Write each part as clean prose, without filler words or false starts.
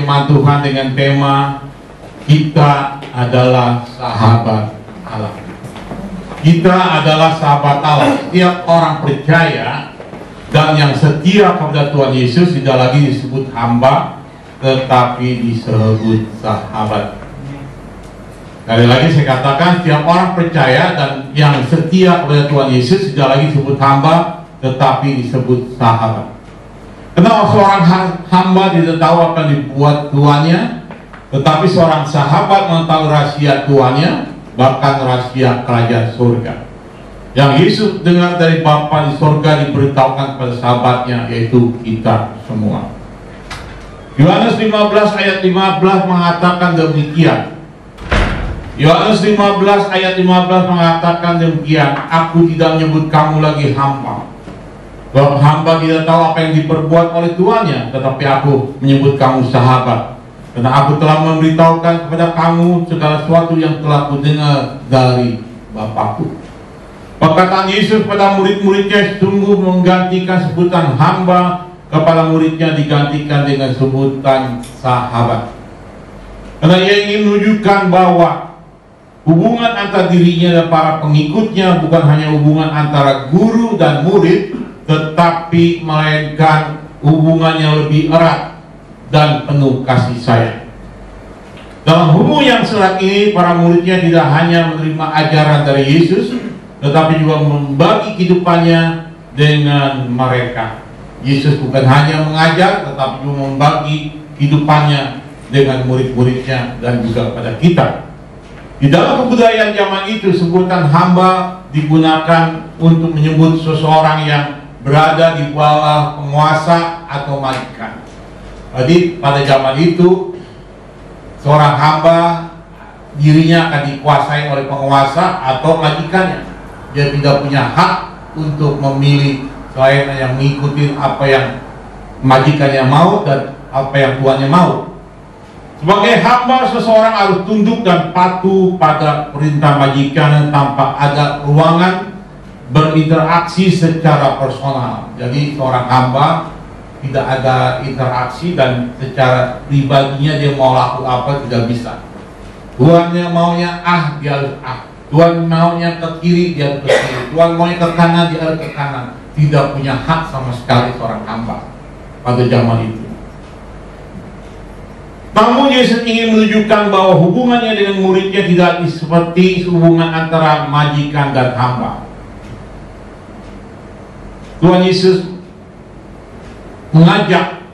firman Tuhan dengan tema kita adalah sahabat Allah. Kita adalah sahabat Allah. Setiap orang percaya dan yang setia kepada Tuhan Yesus tidak lagi disebut hamba, tetapi disebut sahabat. Sekali lagi saya katakan, setiap orang percaya dan yang setia kepada Tuhan Yesus tidak lagi disebut hamba, tetapi disebut sahabat. Kenapa seorang hamba tidak tahu apa yang dibuat tuannya, tetapi seorang sahabat mengetahui rahasia tuannya, bahkan rahasia kerajaan surga. Yang Yesus dengar dari Bapa di surga diberitahukan kepada sahabatnya, yaitu kita semua. Yohanes 15 ayat 15 mengatakan demikian. Yohanes 15 ayat 15 mengatakan demikian, aku tidak menyebut kamu lagi hamba. Sebab hamba tidak tahu apa yang diperbuat oleh tuannya, tetapi aku menyebut kamu sahabat. Karena aku telah memberitahukan kepada kamu segala sesuatu yang telah kudengar dari Bapakku. Perkataan Yesus pada murid-muridnya sungguh menggantikan sebutan hamba kepada muridnya, digantikan dengan sebutan sahabat. Karena ia ingin menunjukkan bahwa hubungan antara dirinya dan para pengikutnya bukan hanya hubungan antara guru dan murid, tetapi melainkan hubungannya lebih erat dan penuh kasih sayang. Dalam hubungan yang serat ini, para muridnya tidak hanya menerima ajaran dari Yesus, tetapi juga membagi kehidupannya dengan mereka. Yesus bukan hanya mengajar, tetapi juga membagi kehidupannya dengan murid-muridnya dan juga pada kita. Di dalam kebudayaan zaman itu, sebutan hamba digunakan untuk menyebut seseorang yang berada di bawah penguasa atau majikan. Jadi pada zaman itu, seorang hamba dirinya akan dikuasai oleh penguasa atau majikannya. Dia tidak punya hak untuk memilih selain yang mengikuti apa yang majikannya mau dan apa yang tuannya mau. Sebagai hamba, seseorang harus tunduk dan patuh pada perintah majikan tanpa ada ruangan berinteraksi secara personal. Jadi seorang hamba tidak ada interaksi dan secara pribadinya dia mau lakukan apa tidak bisa. Tuannya maunya A, dia harus A. Tuhan maunya ke kiri, dia harus ke kiri. Tuhan maunya ke kanan, dia harus ke kanan. Tidak punya hak sama sekali seorang hamba pada zaman itu. Namun Yesus ingin menunjukkan bahwa hubungannya dengan muridnya tidak seperti hubungan antara majikan dan hamba. Tuhan Yesus mengajak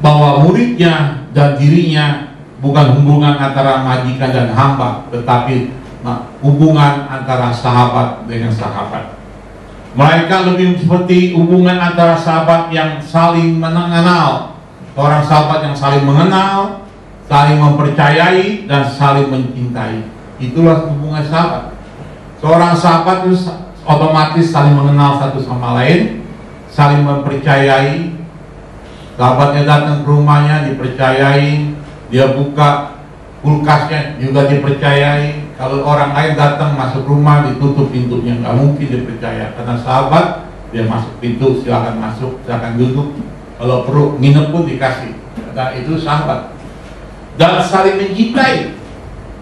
bahwa muridnya dan dirinya bukan hubungan antara majikan dan hamba, tetapi hubungan antara sahabat dengan sahabat. Melainkan lebih seperti hubungan antara sahabat yang saling mengenal. Orang sahabat yang saling mengenal, saling mempercayai, dan saling mencintai. Itulah hubungan sahabat. Seorang sahabat itu otomatis saling mengenal satu sama lain, saling mempercayai. Sahabatnya datang ke rumahnya, dipercayai. Dia buka kulkasnya, juga dipercayai. Kalau orang lain datang masuk rumah, ditutup pintunya, nggak mungkin dipercaya. Karena sahabat, dia masuk pintu, silakan masuk, silakan duduk. Kalau perlu nginep pun dikasih. Dan itu sahabat. Dan saling mencintai.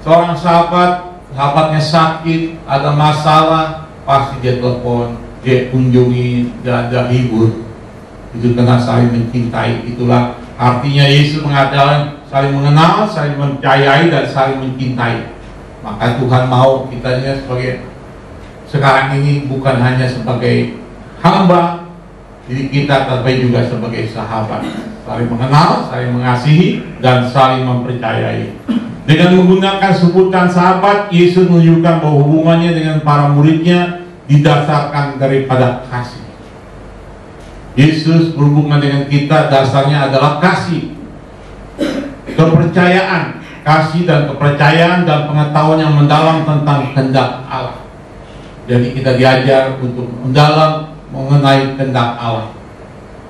Seorang sahabatnya sakit, ada masalah, pasti dia telepon, dia kunjungi, dan dia hibur. Itu karena saling mencintai. Itulah artinya Yesus mengatakan saling mengenal, saling mempercayai, dan saling mencintai. Maka Tuhan mau kita sebagai sekarang ini bukan hanya sebagai hamba diri kita, tapi juga sebagai sahabat, saling mengenal, saling mengasihi, dan saling mempercayai. Dengan menggunakan sebutan sahabat, Yesus menunjukkan bahwa hubungannya dengan para muridnya didasarkan daripada kasih. Yesus berhubungan dengan kita dasarnya adalah kasih, kepercayaan. Kasih dan kepercayaan dan pengetahuan yang mendalam tentang kehendak Allah. Jadi kita diajar untuk mendalam mengenai kehendak Allah.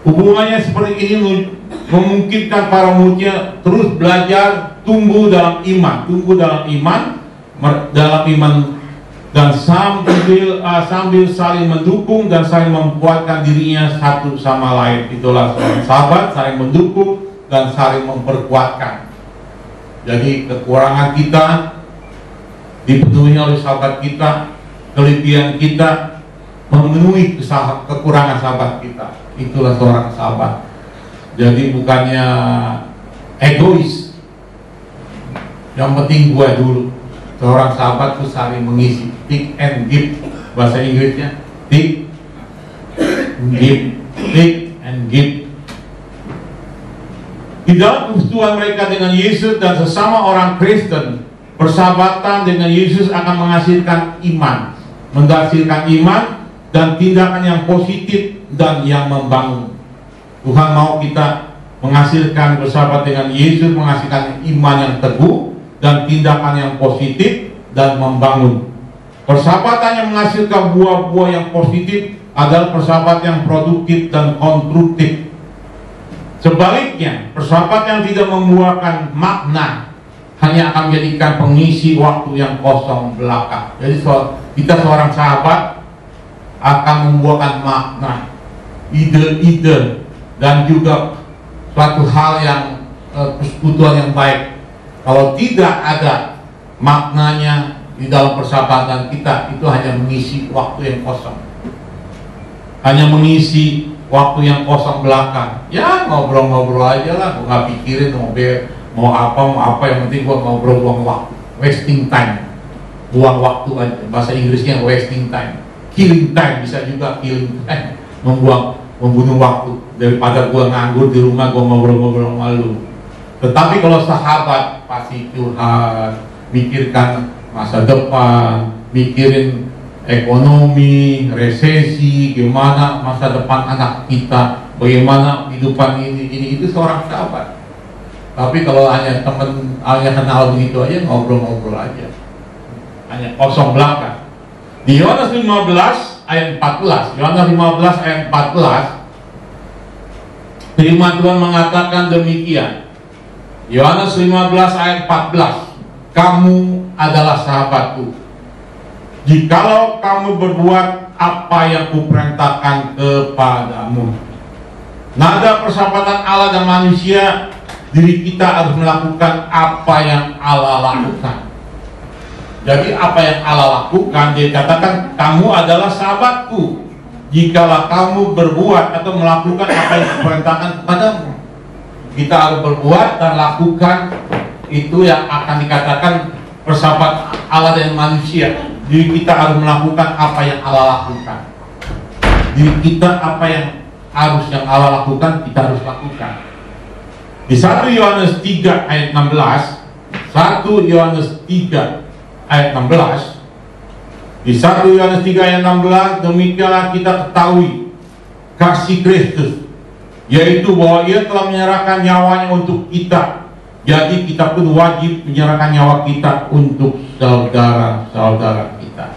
Hubungannya seperti ini memungkinkan para muridnya terus belajar, tumbuh dalam iman, dan sambil saling mendukung dan saling membuatkan dirinya satu sama lain. Itulah seorang sahabat, saling mendukung dan saling memperkuatkan. Jadi kekurangan kita dipenuhi oleh sahabat kita, kelebihan kita memenuhi kekurangan sahabat kita. Itulah seorang sahabat. Jadi bukannya egois, yang penting gua dulu. Seorang sahabat itu saling mengisi, take and give, bahasa Inggrisnya take and give. Di dalam persekutuan mereka dengan Yesus dan sesama orang Kristen, persahabatan dengan Yesus akan menghasilkan iman, dan tindakan yang positif dan yang membangun. Tuhan mau kita menghasilkan bersahabat dengan Yesus, menghasilkan iman yang teguh dan tindakan yang positif dan membangun. Persahabatan yang menghasilkan buah-buah yang positif adalah persahabatan yang produktif dan konstruktif. Sebaliknya, persahabatan yang tidak membuahkan makna hanya akan menjadikan pengisi waktu yang kosong belaka. Jadi kita seorang sahabat akan membuahkan makna, ide-ide, dan juga suatu hal yang persekutuan yang baik. Kalau tidak ada maknanya di dalam persahabatan kita, itu hanya mengisi waktu yang kosong, hanya mengisi waktu yang kosong belakang. Ya ngobrol-ngobrol aja lah, gue nggak pikirin mau apa, yang penting gue ngobrol, buang waktu, wasting time, buang waktu aja. Bahasa Inggrisnya wasting time, killing time, bisa juga killing time, membunuh waktu. Daripada gue nganggur di rumah, gue ngobrol-ngobrol malu. Tetapi kalau sahabat pasti curhat, mikirkan masa depan, mikirin ekonomi, resesi, gimana masa depan anak kita, bagaimana kehidupan ini itu seorang sahabat. Tapi kalau hanya teman, hanya kenal begitu aja, ngobrol-ngobrol aja, hanya kosong belaka. Di Yohanes 15 ayat 14, Yohanes 15 ayat 14, firman Tuhan mengatakan demikian. Yohanes 15 ayat 14, kamu adalah sahabatku jikalau kamu berbuat apa yang kuperintahkan kepadamu. Nada persahabatan Allah dan manusia, diri kita harus melakukan apa yang Allah lakukan. Jadi apa yang Allah lakukan, dia katakan kamu adalah sahabatku jikalau kamu berbuat atau melakukan apa yang kuperintahkan kepadamu. Kita harus berbuat dan lakukan, itu yang akan dikatakan persahabatan Allah dan manusia. Diri kita harus melakukan apa yang Allah lakukan. Diri kita apa yang Allah lakukan, kita harus lakukan. Di 1 Yohanes 3 ayat 16, 1 Yohanes 3 ayat 16, di 1 Yohanes 3 ayat 16, demikianlah kita ketahui kasih Kristus, yaitu bahwa Ia telah menyerahkan nyawanya untuk kita. Jadi kita pun wajib menyerahkan nyawa kita untuk saudara-saudara kita.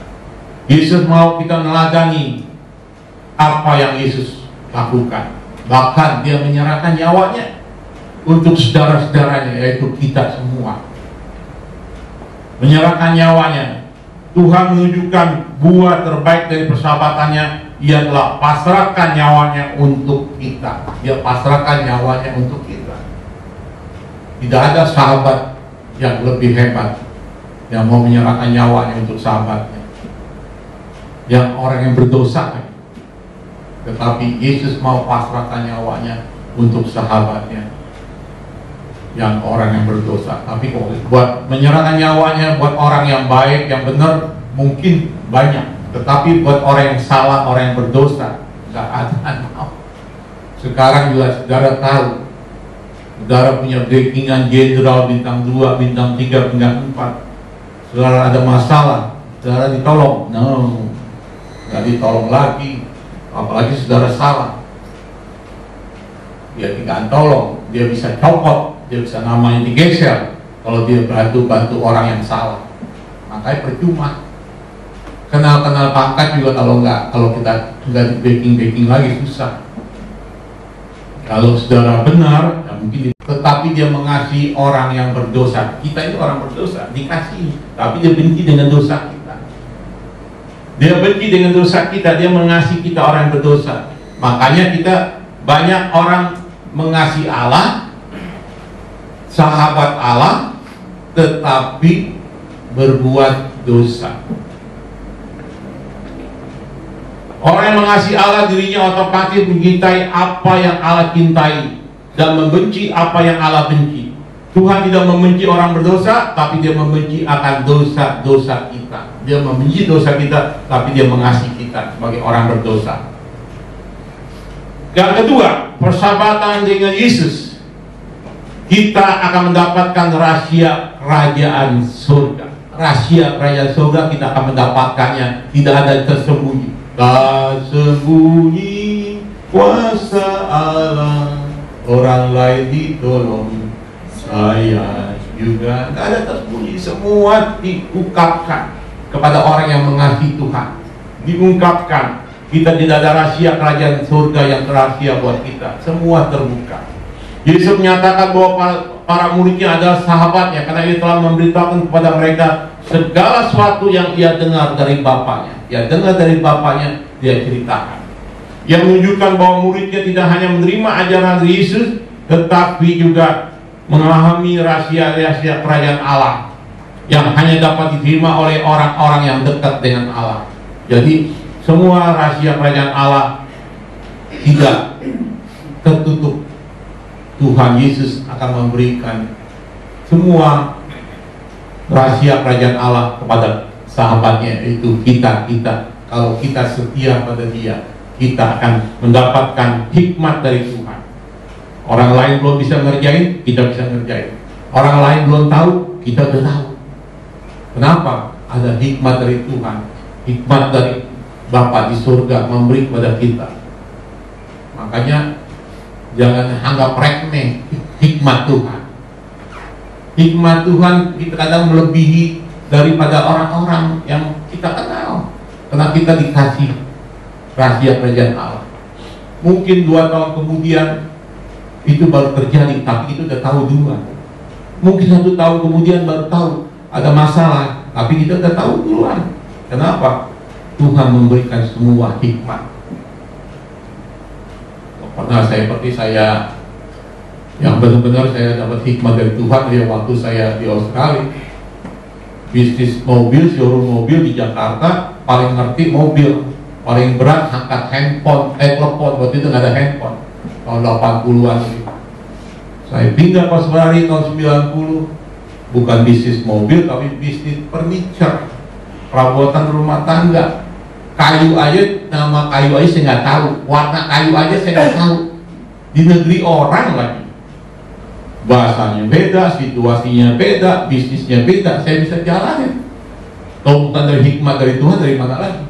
Yesus mau kita meneladani apa yang Yesus lakukan. Bahkan dia menyerahkan nyawanya untuk saudara-saudaranya, yaitu kita semua. Menyerahkan nyawanya. Tuhan menunjukkan buah terbaik dari persahabatannya. Ia telah pasrahkan nyawanya untuk kita. Dia pasrahkan nyawanya untuk kita. Tidak ada sahabat yang lebih hebat yang mau menyerahkan nyawanya untuk sahabatnya, yang orang yang berdosa. Tetapi Yesus mau pasrahkan nyawanya untuk sahabatnya, yang orang yang berdosa. Tapi buat menyerahkan nyawanya buat orang yang baik, yang benar, mungkin banyak. Tetapi buat orang yang salah, orang yang berdosa, nggak ada. Sekarang juga saudara tahu, saudara punya backingan jenderal bintang 2, bintang 3, bintang 4. Saudara ada masalah, saudara ditolong. No, nggak ditolong lagi. Apalagi saudara salah, dia tidak tolong, dia bisa copot, dia bisa namanya digeser kalau dia bantu orang yang salah. Makanya percuma. Kenal pangkat juga kalau kita sudah di backing lagi susah. Kalau saudara benar, ya mungkin, tetapi dia mengasihi orang yang berdosa. Kita itu orang berdosa, dikasihi, tapi dia benci dengan dosa kita. Dia benci dengan dosa kita, dia mengasihi kita orang yang berdosa. Makanya kita banyak orang mengasihi Allah, sahabat Allah tetapi berbuat dosa. Orang yang mengasihi Allah, dirinya otomatis mencintai apa yang Allah cintai dan membenci apa yang Allah benci. Tuhan tidak membenci orang berdosa, tapi Dia membenci akan dosa-dosa kita. Dia membenci dosa kita, tapi Dia mengasihi kita sebagai orang berdosa. Yang kedua, persahabatan dengan Yesus. Kita akan mendapatkan rahasia kerajaan surga. Rahasia kerajaan surga kita akan mendapatkannya, tidak ada tersembunyi. Tak sembunyi kuasa Allah, orang lain ditolong, saya juga. Tidak ada tersembunyi, semua diungkapkan kepada orang yang mengasihi Tuhan. Diungkapkan, kita tidak ada rahasia kerajaan surga yang rahasia buat kita, semua terbuka. Yesus menyatakan bahwa para muridnya adalah sahabatnya, karena Ia telah memberitakan kepada mereka segala sesuatu yang Ia dengar dari Bapaknya. Dia dengar dari Bapaknya, Dia ceritakan. Yang menunjukkan bahwa muridnya tidak hanya menerima ajaran dari Yesus, tetapi juga memahami rahasia-rahasia kerajaan Allah yang hanya dapat diterima oleh orang-orang yang dekat dengan Allah. Jadi semua rahasia kerajaan Allah tidak tertutup. Tuhan Yesus akan memberikan semua rahasia kerajaan Allah kepada sahabatnya, yaitu kita. Kalau kita setia pada Dia, kita akan mendapatkan hikmat dari Tuhan. Orang lain belum bisa ngerjain, kita bisa ngerjain. Orang lain belum tahu, kita udah tahu. Kenapa? Ada hikmat dari Tuhan, hikmat dari Bapa di surga memberi kepada kita. Makanya jangan anggap remeh hikmat Tuhan. Hikmat Tuhan kita kadang melebihi daripada orang-orang yang kita kenal, karena kita dikasih rahasia kerajaan Allah. Mungkin 2 tahun kemudian itu baru terjadi, tapi kita udah tahu duluan. Mungkin 1 tahun kemudian baru tahu ada masalah, tapi kita udah tahu duluan. Kenapa? Tuhan memberikan semua hikmat. Pernah seperti saya yang benar-benar saya dapat hikmat dari Tuhan ya, waktu saya di Australia. Bisnis mobil, showroom mobil di Jakarta, paling ngerti mobil, paling berat angkat handphone, telepon. Waktu itu nggak ada handphone, tahun 80-an. Saya pindah ke Australia tahun 90, bukan bisnis mobil tapi bisnis furniture, perabotan rumah tangga. Kayu aja, nama kayu aja saya nggak tahu, warna kayu aja saya nggak tahu. Di negeri orang lagi, bahasanya beda, situasinya beda, bisnisnya beda, saya bisa jalanin. Kalau bukan dari hikmat dari Tuhan, dari mana lagi?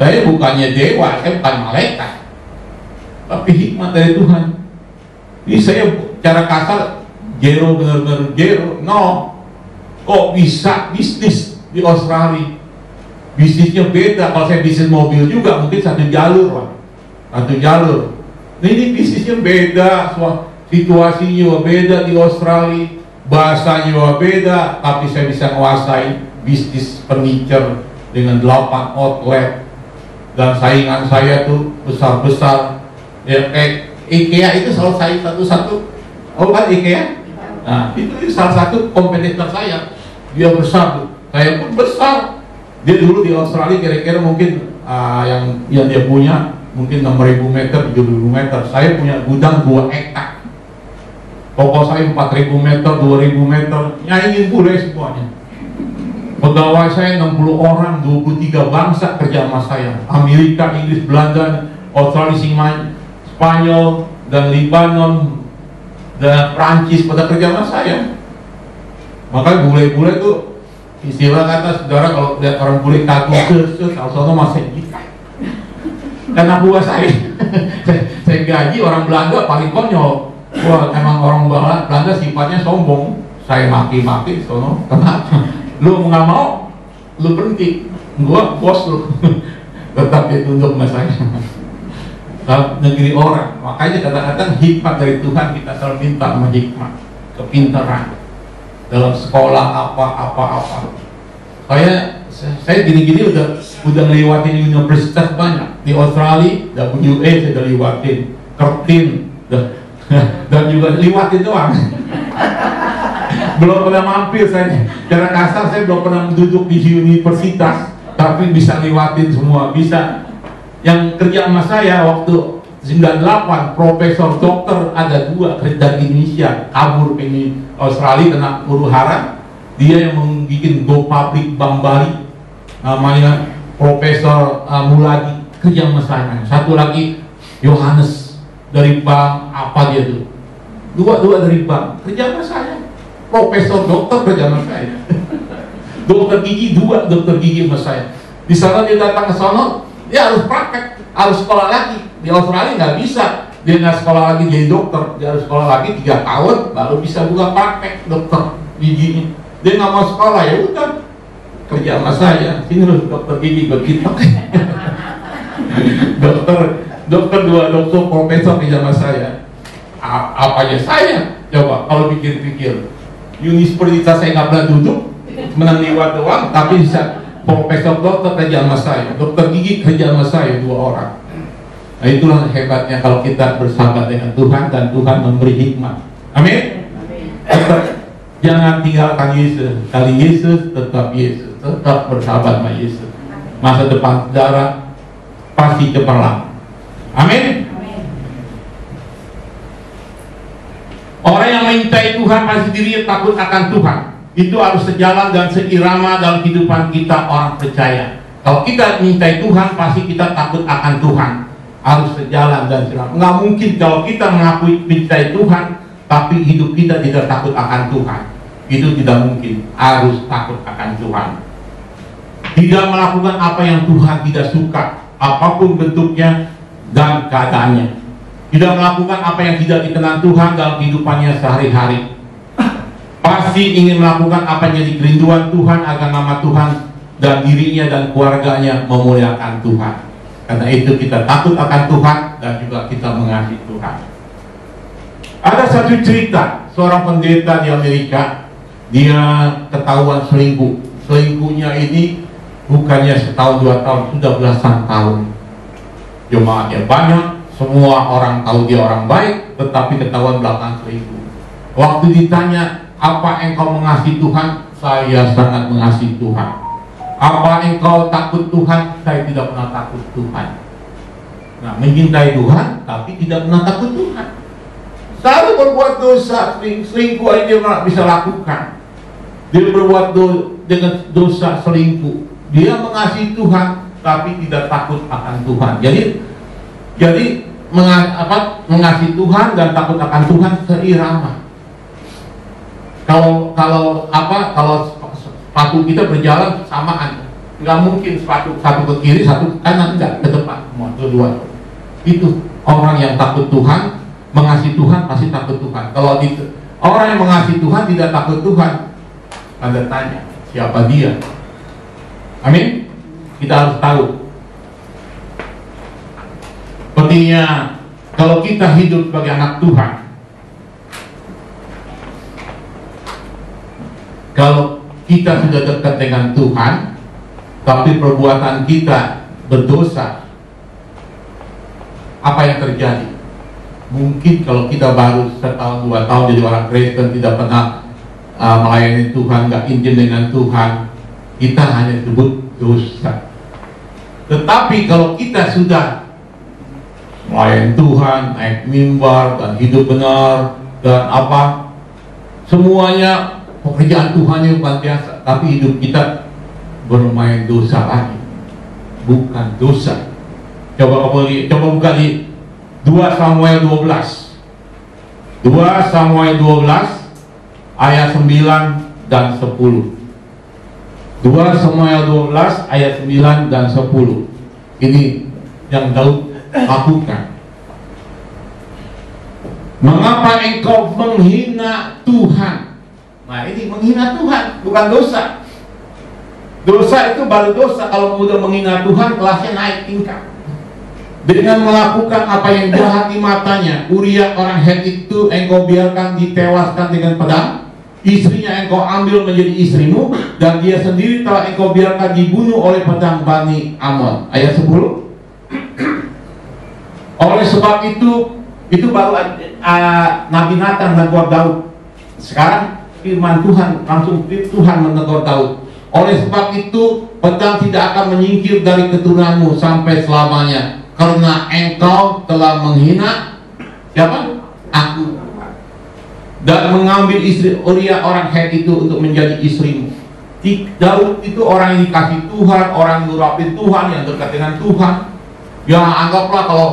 Saya bukannya dewa, saya bukan malaikat, tapi hikmat dari Tuhan. Ini saya cara kasar, zero, benar-benar zero. No, kok bisa bisnis di Australia? Bisnisnya beda. Kalau saya bisnis mobil juga mungkin satu jalur, Pak. Satu jalur. Nah, ini bisnisnya beda, situasinya juga beda di Australia, bahasanya juga beda, tapi saya bisa menguasai bisnis furniture dengan 8 outlet, dan saingan saya tuh besar-besar. Ya, kayak IKEA itu selalu saya satu-satu. Oh kan IKEA? Nah, itu salah satu kompetitor saya. Dia besar tuh. Saya pun besar. Dia dulu di Australia kira-kira mungkin yang dia punya mungkin 6.000 meter, 7.000 meter. Saya punya gudang 2 hektar. Toko saya 4.000 meter, 2.000 meter. Nyaingin bule semuanya. Pegawai saya 60 orang, 23 bangsa kerja sama saya. Amerika, Inggris, Belanda, Australia, Spanyol, dan Lebanon, dan Prancis pada kerja sama saya. Makanya bule-bule tuh, istilah kata saudara kalau lihat orang bule kagum kalau masih gitu. Karena buah saya gaji orang Belanda paling konyol. Wah, emang orang Belanda sifatnya sombong. Saya maki-maki, sono. Kenapa? Lu nggak mau, lu berhenti. Gua bos lu. Tetap ditunduk sama saya. Dalam negeri orang. Makanya kadang-kadang hikmat dari Tuhan kita selalu minta sama hikmat, kepintaran. Dalam sekolah apa. Saya gini-gini udah ngelewatin universitas banyak. Di Australia WA saya udah lewatin, Curtin dan juga lewatin doang. Belum pernah mampir saya. Cara kasar saya belum pernah duduk di universitas, tapi bisa lewatin semua, bisa. Yang kerja sama saya waktu 98, profesor dokter ada 2 kerja di Indonesia, kabur ke Australia kena huru hara. Dia yang membuat Go Public Bank Bali, namanya Profesor Muladi, kerja sama saya. Satu lagi Yohanes dari bank apa dia tuh, dua dari bank kerja sama saya. Profesor dokter kerja sama saya. Dokter gigi 2 dokter gigi sama saya. Di sana dia datang ke sana, dia harus praktek, harus sekolah lagi. Di Australia nggak bisa, dia nggak sekolah lagi jadi dokter, dia harus sekolah lagi 3 tahun baru bisa buka praktek dokter giginya. Dia nggak mau sekolah, ya udah kerja sama saya. Sini loh dokter gigi begitu. dokter 2 dokter profesor kerja sama saya. Apanya saya? Coba kalau pikir-pikir, universitas saya nggak pernah duduk, menang lewat doang, tapi bisa profesor dokter kerja sama saya, dokter gigi kerja sama saya, 2 orang. Nah, itulah hebatnya kalau kita bersahabat dengan Tuhan dan Tuhan memberi hikmat. Amin. Tetap jangan tinggalkan Yesus. Kali Yesus tetap Yesus, tetap bersahabat sama Yesus. Masa depan saudara pasti cemerlang. Amin. Orang yang mencintai Tuhan pasti dirinya takut akan Tuhan. Itu harus sejalan dan seirama dalam kehidupan kita orang percaya. Kalau kita mencintai Tuhan, pasti kita takut akan Tuhan. Harus sejalan dan seirama. Nggak mungkin kalau kita mengakui mencintai Tuhan, tapi hidup kita tidak takut akan Tuhan. Itu tidak mungkin. Harus takut akan Tuhan. Tidak melakukan apa yang Tuhan tidak suka, apapun bentuknya dan keadaannya. Tidak melakukan apa yang tidak dikenan Tuhan dalam kehidupannya sehari-hari. Pasti ingin melakukan apa yang jadi kerinduan Tuhan agar nama Tuhan dan dirinya dan keluarganya memuliakan Tuhan. Karena itu kita takut akan Tuhan dan juga kita mengasihi Tuhan. Ada satu cerita, seorang pendeta di Amerika, dia ketahuan selingkuh. Selingkuhnya ini bukannya setahun 2 tahun, sudah belasan tahun. Jemaatnya banyak, semua orang tahu dia orang baik, tetapi ketahuan belakang selingkuh. Waktu ditanya, apa engkau mengasihi Tuhan? Saya sangat mengasihi Tuhan. Apa engkau takut Tuhan? Saya tidak pernah takut Tuhan. Nah, mencintai Tuhan, tapi tidak pernah takut Tuhan. Selalu berbuat dosa, selingkuh aja dia bisa lakukan. Dia berbuat dengan dosa selingkuh. Dia mengasihi Tuhan, tapi tidak takut akan Tuhan. Jadi mengasihi Tuhan dan takut akan Tuhan seirama. Kalau sepatu kita berjalan samaan, nggak mungkin sepatu satu ke kiri, satu ke kanan, enggak, ke depan, semua dua. Itu orang yang takut Tuhan, mengasihi Tuhan pasti takut Tuhan. Kalau orang yang mengasihi Tuhan tidak takut Tuhan, Anda tanya siapa dia? Amin. Kita harus tahu. Pentingnya kalau kita hidup sebagai anak Tuhan, kalau kita sudah dekat dengan Tuhan, tapi perbuatan kita berdosa, apa yang terjadi? Mungkin kalau kita baru setahun 2 tahun jadi orang Kristen, tidak pernah melayani Tuhan, nggak intim dengan Tuhan, kita hanya sebut dosa. Tetapi kalau kita sudah melayani Tuhan, naik mimbar dan hidup benar dan apa, semuanya pekerjaan Tuhan yang luar biasa, tapi hidup kita bermain dosa lagi, bukan dosa. Coba buka di 2 Samuel 12. 2 Samuel 12 ayat 9 dan 10. 2 Samuel 12 ayat 9 dan 10. Ini yang Daud lakukan. Mengapa engkau menghina Tuhan? Nah, ini menghina Tuhan, bukan dosa. Dosa itu baru dosa kalau mudah menghina Tuhan, kelasnya naik tingkat. Dengan melakukan apa yang jahat di matanya, Uria orang Het itu engkau biarkan ditewaskan dengan pedang, istrinya engkau ambil menjadi istrimu, dan dia sendiri telah engkau biarkan dibunuh oleh pedang Bani Amon. Ayat 10. Oleh sebab itu baru Nabi Nathan dan Daud Sekarang firman Tuhan, langsung Tuhan menegur Daud. Oleh sebab itu, pedang tidak akan menyingkir dari keturunanmu sampai selamanya, karena engkau telah menghina siapa? Aku, dan mengambil istri Uria orang Het itu untuk menjadi istrimu. Daud itu orang yang dikasih Tuhan, orang yang ngurapin Tuhan, yang dekat dengan Tuhan. Ya anggaplah kalau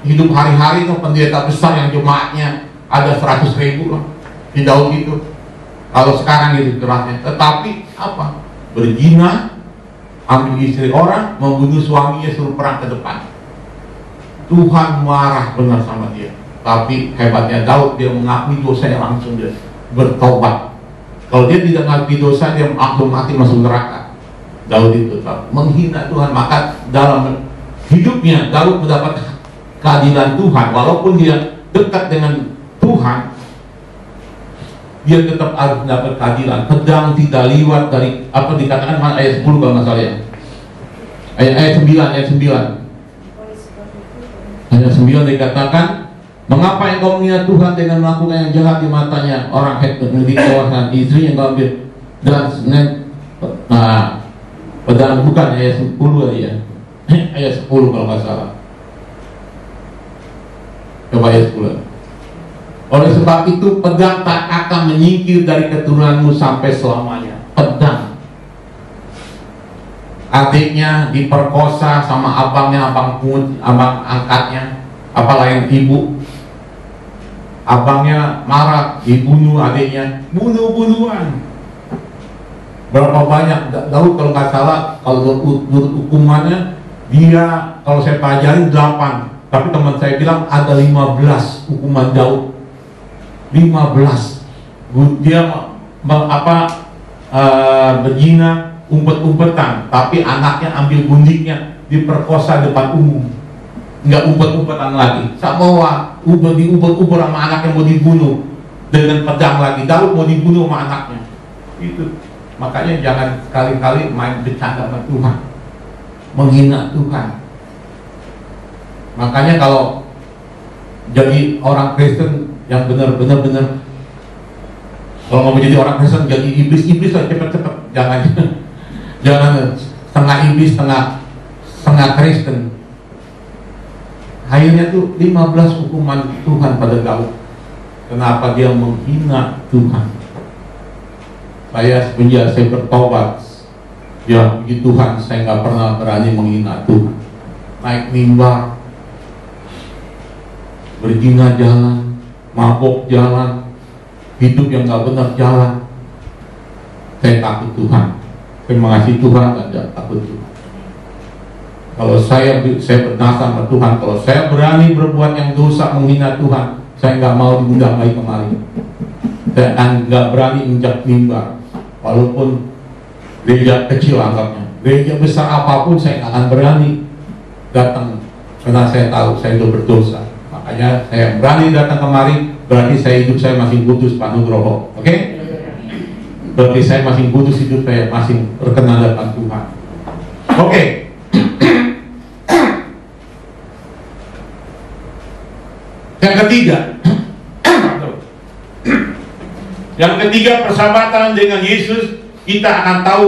hidup hari-hari itu pendeta besar yang jemaatnya ada 100.000 lah di Daud itu. Kalau sekarang itu curhatnya, tetapi apa? Berzina, ambil istri orang, membunuh suaminya, suruh perang ke depan. Tuhan marah benar sama dia. Tapi hebatnya Daud, dia mengakui dosanya, langsung dia bertobat. Kalau dia tidak mengakui dosa, dia langsung mati masuk neraka. Daud itu menghina Tuhan, maka dalam hidupnya Daud mendapat keadilan Tuhan. Walaupun dia dekat dengan Tuhan, dia tetap harus mendapat keadilan. Pedang tidak liwat dari apa dikatakan ayat 10 kalau nggak salah ya. Ayat 9 Ayat 9 dikatakan, mengapa engkau menghina Tuhan dengan melakukan yang jahat di matanya? Orang Het memiliki kawasan istri yang kau ambil dan pedang, bukan ayat 10 ya. Ayat 10 kalau nggak salah. Coba ayat 10. Oleh sebab itu, pedang tak akan menyingkir dari keturunanmu sampai selamanya. Pedang. Adiknya diperkosa sama abangnya, abang angkatnya, apalagi ibu. Abangnya marah, dibunuh adiknya, bunuh-bunuhan. Berapa banyak Daud kalau nggak salah, kalau menurut hukumannya dia, kalau saya pelajari 8, tapi teman saya bilang ada 15 hukuman Daud. 15. Dia berzina, umpet-umpetan, tapi anaknya ambil gundiknya, diperkosa depan umum. Nggak umpet-umpetan lagi, sama diumpet-umpet sama anaknya, mau dibunuh dengan pedang lagi. Daud mau dibunuh sama anaknya. Itu makanya jangan sekali-kali main bercanda sama Tuhan, menghina Tuhan. Makanya kalau jadi orang Kristen yang benar-benar, kalau mau jadi orang Kristen jadi iblis lah, cepet-cepet. Jangan setengah iblis, setengah Kristen. Akhirnya tuh 15 hukuman Tuhan pada Daud. Kenapa dia menghina Tuhan? Semenjak saya bertobat, ya puji Tuhan, saya nggak pernah berani menghina Tuhan. Naik mimbar, berzina jalan, mabok jalan, hidup yang nggak benar jalan. Saya takut Tuhan, saya mengasihi Tuhan dan takut Tuhan. Kalau saya bernasar sama Tuhan, kalau saya berani berbuat yang dosa, menghina Tuhan, saya nggak mau diundang lagi kemari. Saya nggak berani injak mimbar, walaupun gereja kecil anggapnya, gereja besar apapun saya nggak akan berani datang, karena saya tahu saya sudah berdosa. Makanya saya berani datang kemari, berarti hidup saya masih kudus, Pak Nugroho. Oke? Berarti saya masih kudus, hidup saya masih berkenan depan Tuhan. Oke. Yang ketiga, persahabatan dengan Yesus, kita akan tahu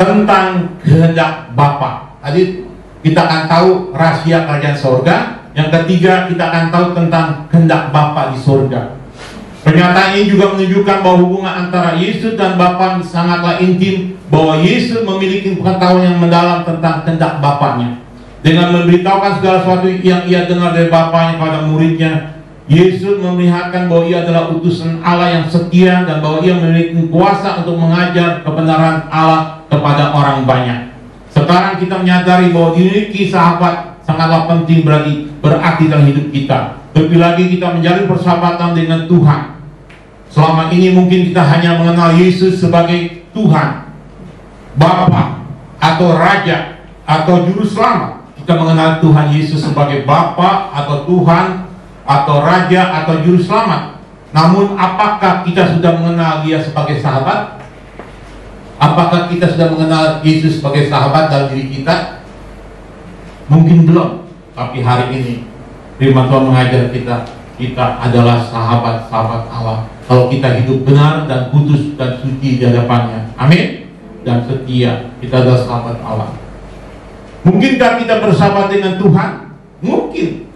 tentang kehendak Bapa. Tadi kita akan tahu rahasia kerajaan sorga. Yang ketiga, kita akan tahu tentang kehendak Bapa di sorga. Pernyataan ini juga menunjukkan bahwa hubungan antara Yesus dan Bapa sangatlah intim, bahwa Yesus memiliki pengetahuan yang mendalam tentang kehendak Bapanya. Dengan memberitahukan segala sesuatu yang ia dengar dari Bapanya kepada muridnya, Yesus memperlihatkan bahwa ia adalah utusan Allah yang setia dan bahwa ia memiliki kuasa untuk mengajar kebenaran Allah kepada orang banyak. Sekarang kita menyadari bahwa memiliki sahabat sangatlah penting berarti dalam hidup kita. Lebih lagi kita menjalin persahabatan dengan Tuhan. Selama ini mungkin kita hanya mengenal Yesus sebagai Tuhan, Bapa, atau Raja, atau Juru Selamat. Kita mengenal Tuhan Yesus sebagai Bapa, atau Tuhan, atau Raja, atau Juru Selamat. Namun apakah kita sudah mengenal Dia sebagai sahabat? Apakah kita sudah mengenal Yesus sebagai sahabat dalam diri kita? Mungkin belum. Tapi hari ini firman Tuhan mengajar kita, kita adalah sahabat-sahabat Allah. Kalau kita hidup benar dan kudus dan suci di hadapannya, amin, dan setia, kita adalah sahabat Allah. Mungkinkah kita bersahabat dengan Tuhan? Mungkin.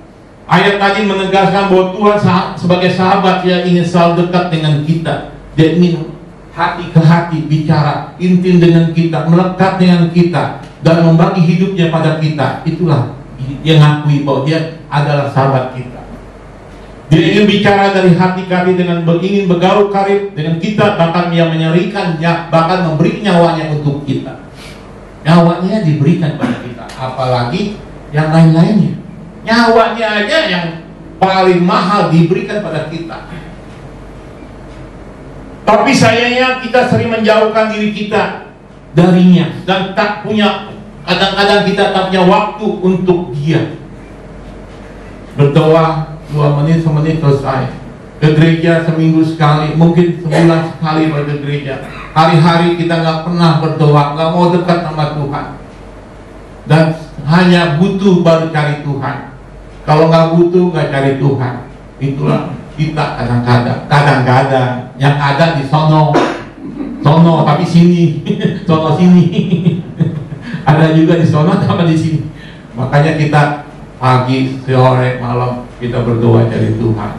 Ayat tadi menegaskan bahwa Tuhan sebagai sahabat, Dia ingin selalu dekat dengan kita. Dia ingin hati ke hati bicara, intim dengan kita, melekat dengan kita, dan membagi hidupnya pada kita. Itulah Dia ngakui bahwa Dia adalah sahabat kita. Dia ingin bicara dari hati ke hati, dengan ingin bergaul karib dengan kita, bahkan Dia menyerikannya, bahkan memberi nyawanya untuk kita. Nyawanya diberikan pada kita, apalagi yang lain-lainnya. Nyawanya aja yang paling mahal diberikan pada kita. Tapi sayangnya kita sering menjauhkan diri kita darinya, dan tak punya, kadang-kadang kita tak punya waktu untuk Dia. Berdoa 2 menit, semenit selesai. Ke gereja seminggu sekali, mungkin sebulan sekali ke gereja. Hari-hari kita nggak pernah berdoa, nggak mau dekat sama Tuhan, dan hanya butuh baru cari Tuhan. Kalau nggak butuh, nggak cari Tuhan. Itulah kita kadang-kadang yang ada di sono tapi sini, sono sini. Ada juga di sono sama di sini. Makanya kita pagi, sore, malam kita berdoa cari Tuhan.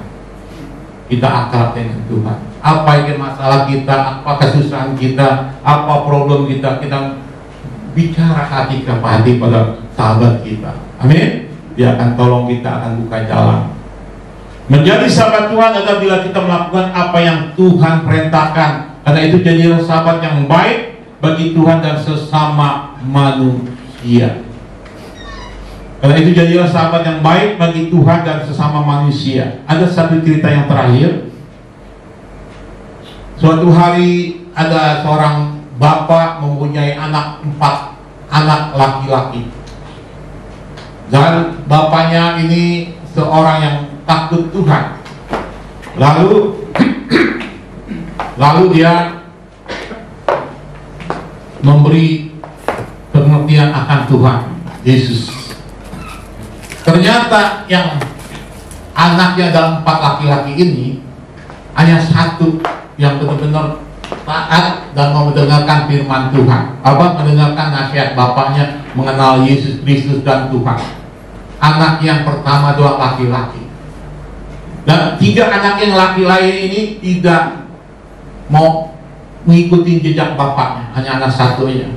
Kita akrab dengan Tuhan. Apa yang masalah kita, apa kesusahan kita, apa problem kita, kita bicara hati ke hati pada sahabat kita. Amin. Dia akan tolong kita, akan buka jalan. Menjadi sahabat Tuhan adalah bila kita melakukan apa yang Tuhan perintahkan. Karena itu jadilah sahabat yang baik bagi Tuhan dan sesama manusia. Karena itu jadilah sahabat yang baik bagi Tuhan dan sesama manusia. Ada satu cerita yang terakhir. Suatu hari ada seorang bapak mempunyai 4 anak laki-laki. Dan bapaknya ini seorang yang takut Tuhan. Lalu dia memberi pengertian akan Tuhan Yesus. Ternyata yang anaknya dalam 4 laki-laki ini hanya satu yang benar-benar taat dan mau mendengarkan firman Tuhan. Mendengarkan nasihat bapaknya mengenal Yesus Kristus dan Tuhan. Anak yang pertama 2 laki-laki. Dan 3 anak yang laki lain ini tidak mau mengikuti jejak bapaknya, hanya anak satu aja.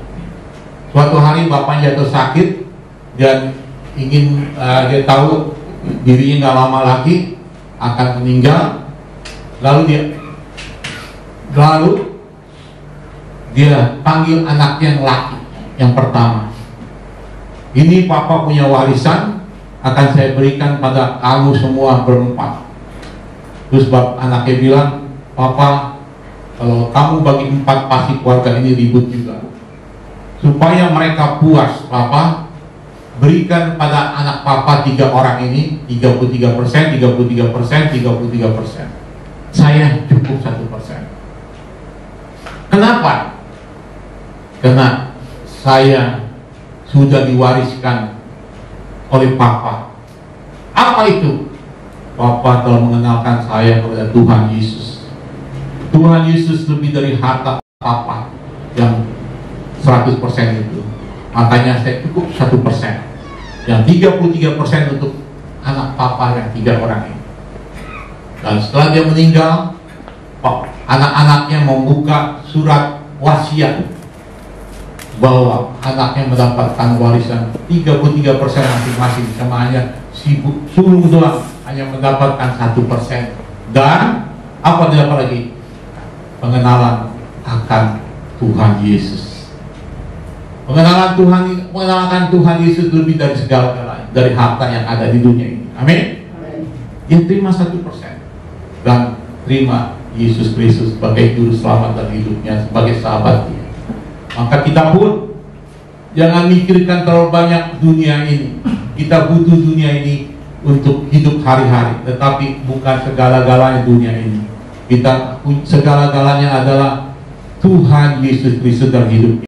Suatu hari bapaknya jatuh sakit dan ingin dia tahu dirinya nggak lama lagi akan meninggal. Lalu dia panggil anak yang laki yang pertama. Ini papa punya warisan, akan saya berikan pada kamu semua berempat. Terus anaknya bilang, papa, kalau kamu bagi 4 pasti keluarga ini ribut juga. Supaya mereka puas, papa berikan pada anak papa 3 orang ini 33%, 33%, 33%. Saya cukup 1%. Kenapa? Karena saya sudah diwariskan oleh papa. Apa itu? Papa telah mengenalkan saya kepada Tuhan Yesus. Tuhan Yesus lebih dari harta papa yang 100% itu. Makanya saya cukup 1%. Yang 33% untuk anak papa yang 3 orang ini. Dan setelah dia meninggal, anak-anaknya membuka surat wasiat bahwa anaknya mendapatkan warisan 33% masing-masing, sama hanya si sulung doang hanya mendapatkan 1%. Dan apa dia dapat lagi? Pengenalan akan Tuhan Yesus. Mengenalkan Tuhan Yesus lebih dari segala-galanya, dari harta yang ada di dunia ini. Amin. Dia terima 1% dan terima Yesus Kristus sebagai juru selamat dan hidupnya, sebagai sahabat dia. Maka kita pun jangan mikirkan terlalu banyak dunia ini. Kita butuh dunia ini untuk hidup hari-hari, tetapi bukan segala-galanya dunia ini. Kita segala-galanya adalah Tuhan Yesus Kristus dalam hidup kita.